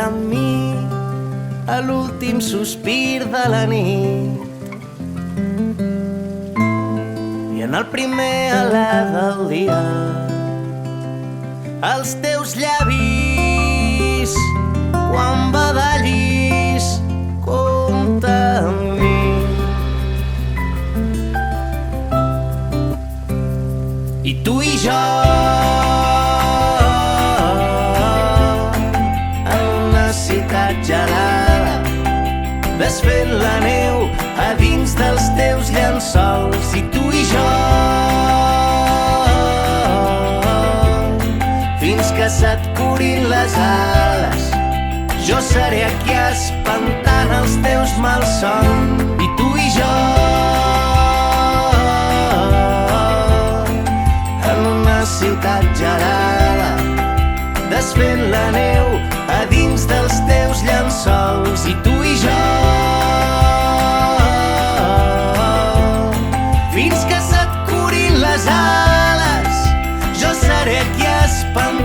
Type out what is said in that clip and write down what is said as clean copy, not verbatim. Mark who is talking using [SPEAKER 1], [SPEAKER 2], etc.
[SPEAKER 1] amb mi a l'últim sospir de la nit. I en el primer alè del dia els teus llavis quan badallis compta amb mi. I tu i jo en una ciutat gelada desfent la neu a dins dels teus llençols. I tu i jo fins que se't curin les ales jo seré aquí espantant els teus malsons. I tu i jo en una ciutat gelada desfent la neu a dins dels teus llençols. I tu i jo fins que se't curin les ales jo seré aquí espantant